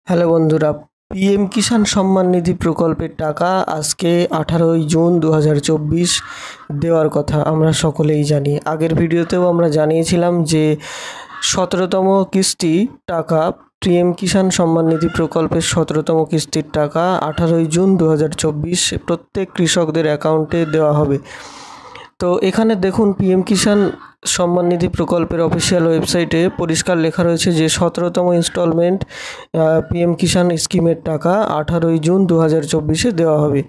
Hello বন্ধুরা, PM Kisan Samman Nidhi প্রকল্পের টাকা আজকে 18ই জুন 2024 দেওয়ার কথা আমরা সকলেই জানি। আগের ভিডিওতেও আমরা জানিয়েছিলাম যে 17তম কিস্তি টাকা পিএম কিষাণ সম্মান নিধি প্রকল্পের 17তম কিস্তির টাকা 18ই জুন 2024 প্রত্যেক কৃষকদের অ্যাকাউন্টে দেওয়া হবে। তো এখানে দেখুন, পিএম কিষাণ সম্মান নিধি প্রকল্পের অফিসিয়াল ওয়েবসাইটে পরিষ্কার লেখা রয়েছে যে 17তম ইনস্টলমেন্ট পিএম কিষাণ স্কিমের টাকা 18ই জুন 2024 দেওয়া হবে।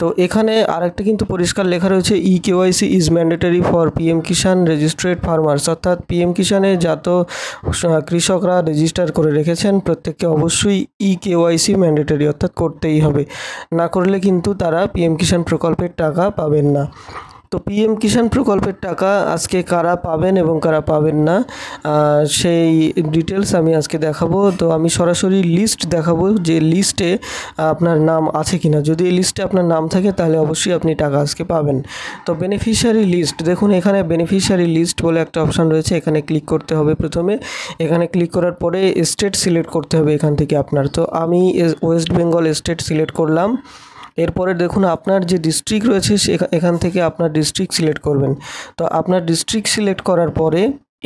তো এখানে আরেকটা কিন্তু পরিষ্কার লেখা রয়েছে KYC is mandatory for PM Kisan registered farmers, অর্থাৎ পিএম কিষাণে যত কৃষকরা রেজিস্টার করে রেখেছেন প্রত্যেককে অবশ্যই কেওয়াইসি ম্যান্ডেটরি, অর্থাৎ করতেই হবে। না করলে কিন্তু তারা পিএম কিষাণ প্রকল্পের টাকা পাবেন না। তো পিএম কিষাণ প্রকল্পের টাকা আজকে কারা পাবেন এবং কারা পাবেন না সেই ডিটেলস আমি আজকে দেখাবো। তো আমি সরাসরি লিস্ট দেখাবো যে লিস্টে আপনার নাম আছে কিনা। যদি এই লিস্টে আপনার নাম থাকে তাহলে অবশ্যই আপনি টাকা আজকে পাবেন। তো বেনিফিশিয়ারি লিস্ট দেখুন, এখানে বেনিফিশিয়ারি লিস্ট বলে একটা অপশান রয়েছে, এখানে ক্লিক করতে হবে। প্রথমে এখানে ক্লিক করার পরে স্টেট সিলেক্ট করতে হবে এখান থেকে আপনার। তো আমি ওয়েস্ট বেঙ্গল স্টেট সিলেক্ট করলাম। এরপরে দেখুন আপনার যে ডিস্ট্রিক্ট রয়েছে এখান থেকে আপনার ডিস্ট্রিক্ট সিলেক্ট করবেন। তো আপনার ডিস্ট্রিক্ট সিলেক্ট করার পরে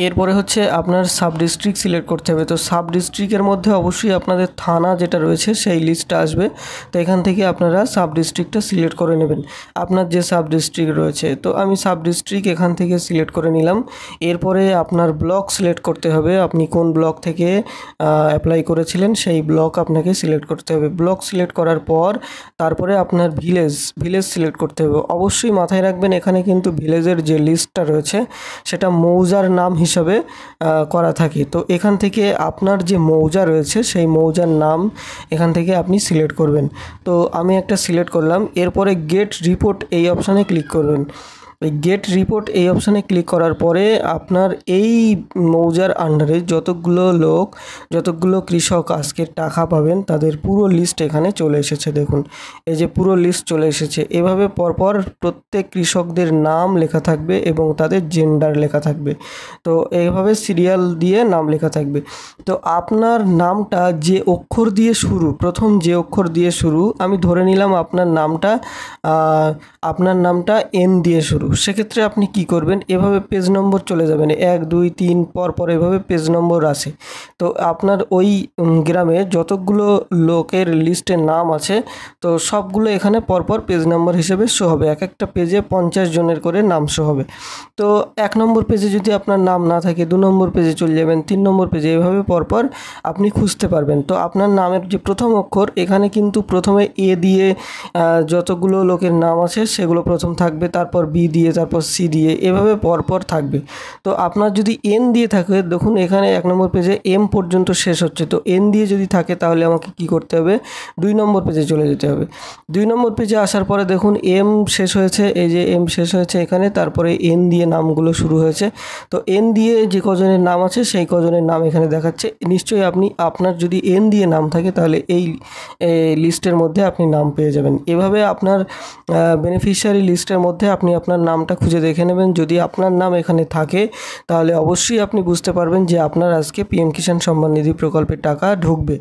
এরপরে হচ্ছে আপনার সাব ডিস্ট্রিক্ট সিলেক্ট করতে হবে। তো সাব ডিস্ট্রিক্টের মধ্যে অবশ্যই আপনাদের থানা যেটা রয়েছে সেই লিস্টটা আসবে। তো এখান থেকে আপনারা সাব ডিস্ট্রিক্টটা সিলেক্ট করে নেবেন, আপনার যে সাব ডিস্ট্রিক্ট রয়েছে। তো আমি সাব ডিস্ট্রিক্ট এখান থেকে সিলেক্ট করে নিলাম। এরপরে আপনার ব্লক সিলেক্ট করতে হবে, আপনি কোন ব্লক থেকে অ্যাপ্লাই করেছিলেন সেই ব্লক আপনাকে সিলেক্ট করতে হবে। ব্লক সিলেক্ট করার পর তারপরে আপনার ভিলেজ সিলেক্ট করতে হবে। অবশ্যই মাথায় রাখবেন এখানে কিন্তু ভিলেজের যে লিস্টটা রয়েছে সেটা মৌজার নাম হিসাবে করা থাকে। তো এখান থেকে আপনার যে মৌজা রয়েছে সেই মৌজার নাম এখান থেকে আপনি সিলেক্ট করবেন। তো আমি একটা সিলেক্ট করলাম। এরপরে গেট রিপোর্ট এই অপশানে ক্লিক করবেন। এই গেট রিপোর্ট এই অপশানে ক্লিক করার পরে আপনার এই মৌজার আন্ডারে যতগুলো কৃষক আজকে টাকা পাবেন তাদের পুরো লিস্ট এখানে চলে এসেছে। দেখুন, এই যে পুরো লিস্ট চলে এসেছে। এভাবে পরপর প্রত্যেক কৃষকদের নাম লেখা থাকবে এবং তাদের জেন্ডার লেখা থাকবে। তো এইভাবে সিরিয়াল দিয়ে নাম লেখা থাকবে। তো আপনার নামটা যে অক্ষর দিয়ে শুরু, প্রথম যে অক্ষর দিয়ে শুরু, আমি ধরে নিলাম আপনার নামটা এন দিয়ে শুরু। সেক্ষেত্রে আপনি কি করবেন, এভাবে পেজ নম্বর চলে যাবেন, 1 2 3 পর এভাবে পেজ নম্বর আছে। তো আপনার ওই গ্রামে যতগুলো লোকের লিস্টের নাম আছে তো সবগুলো এখানে পরপর পেজ নম্বর হিসেবে শো হবে। এক একটা পেজে 50 জনের করে নাম শো হবে। তো 1 নম্বর পেজে যদি আপনার নাম না থাকে 2 নম্বর পেজে চলে যাবেন, 3 নম্বর পেজে, এভাবে পরপর আপনি খুঁজতে পারবেন। তো আপনার নামের যে প্রথম অক্ষর এখানে কিন্তু প্রথমে এ দিয়ে যতগুলো লোকের নাম আছে সেগুলো প্রথম থাকবে, তারপর বি দিয়ে, তারপর সি দিয়ে, এভাবে পরপর থাকবে। তো আপনার যদি এন দিয়ে থাকে, দেখুন এখানে 1 নম্বর পেজে এম পর্যন্ত শেষ হচ্ছে। তো এন দিয়ে যদি থাকে তাহলে আমাকে কি করতে হবে, 2 নম্বর পেজে চলে যেতে হবে। 2 নম্বর পেজে আসার পরে দেখুন এম শেষ হয়েছে, এই যে এম শেষ হয়েছে এখানে, তারপরে এন দিয়ে নামগুলো শুরু হয়েছে। তো এন দিয়ে যে কজনের নাম আছে সেই কজনের নাম এখানে দেখাচ্ছে। নিশ্চয়ই আপনার যদি এন দিয়ে নাম থাকে তাহলে এই লিস্টের মধ্যে আপনি নাম পেয়ে যাবেন। এভাবে আপনার বেনিফিশিয়ারি লিস্টের মধ্যে আপনি আপনার নামটা খুঁজে দেখে নেবেন। যদি আপনার নাম এখানে থাকে তাহলে অবশ্যই আপনি বুঝতে পারবেন যে আপনার আজকে পিএম কিষাণ সম্মান নিধি প্রকল্পের টাকা ঢুকবে।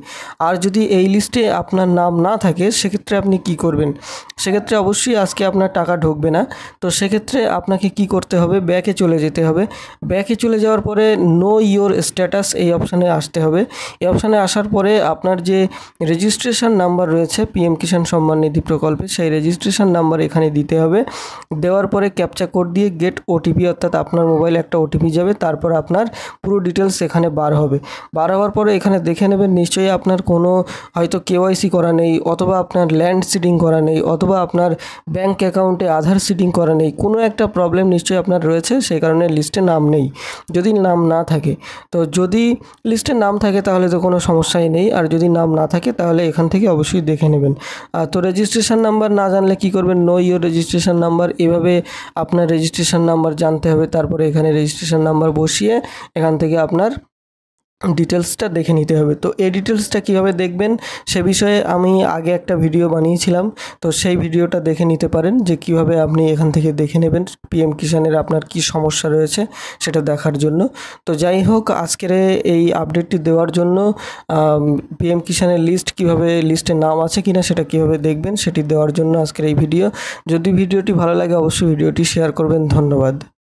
আর যদি এই লিস্টে আপনার নাম না থাকে সেক্ষেত্রে আপনি কি করবেন, সেক্ষেত্রে অবশ্যই আজকে আপনার টাকা ঢুকবে না। তো সেক্ষেত্রে আপনাকে কি করতে হবে, ব্যাকে চলে যেতে হবে। ব্যাকে চলে যাওয়ার পরে নো ইয়োর স্ট্যাটাস এই অপশানে আসতে হবে। এই অপশানে আসার পরে আপনার যে রেজিস্ট্রেশন নাম্বার রয়েছে পিএম কিষাণ সম্মান নিধি প্রকল্পে সেই রেজিস্ট্রেশন নাম্বার এখানে দিতে হবে। দেওয়ার পরে ক্যাপচা কোড দিয়ে গেট ওটিপি, অর্থাৎ আপনার মোবাইলে একটা ওটিপি যাবে, তারপর আপনার পুরো ডিটেলস এখানে বার হবে। বার হওয়ার পরে এখানে দেখে নেবেন নিশ্চয়ই আপনার কোনো হয়তো কেওয়াইসি করা নেই, অথবা আপনার ল্যান্ড সিডিং করা নেই, অথবা আপনার ব্যাঙ্ক অ্যাকাউন্টে আধার সিডিং করা নেই। কোনো একটা প্রবলেম নিশ্চয়ই আপনার রয়েছে, সেই কারণে লিস্টে নাম নেই। যদি নাম না থাকে, তো যদি লিস্টে নাম থাকে তাহলে তো কোনো সমস্যাই নেই, আর যদি নাম না থাকে তাহলে এখান থেকে অবশ্যই দেখে নেবেন। তো রেজিস্ট্রেশন নাম্বার না জানলে কি করবেন, নো ইয়োর রেজিস্ট্রেশন নাম্বার, এভাবে আপনার রেজিস্ট্রেশন নাম্বার জানতে হবে। তারপরে এখানে রেজিস্ট্রেশন নাম্বার বসিয়ে এখান থেকে আপনার ডিটেলসটা দেখে নিতে হবে। তো এই ডিটেলসটা কীভাবে দেখবেন সে বিষয়ে আমি আগে একটা ভিডিও বানিয়েছিলাম, তো সেই ভিডিওটা দেখে নিতে পারেন যে কিভাবে আপনি এখান থেকে দেখে নেবেন পিএম কিষাণের আপনার কি সমস্যা রয়েছে সেটা দেখার জন্য। তো যাই হোক, আজকের এই আপডেটটি দেওয়ার জন্য পিএম কিষাণের লিস্ট কীভাবে, লিস্টে নাম আছে কিনা সেটা কীভাবে দেখবেন সেটি দেওয়ার জন্য আজকের এই ভিডিও। যদি ভিডিওটি ভালো লাগে অবশ্যই ভিডিওটি শেয়ার করবেন। ধন্যবাদ।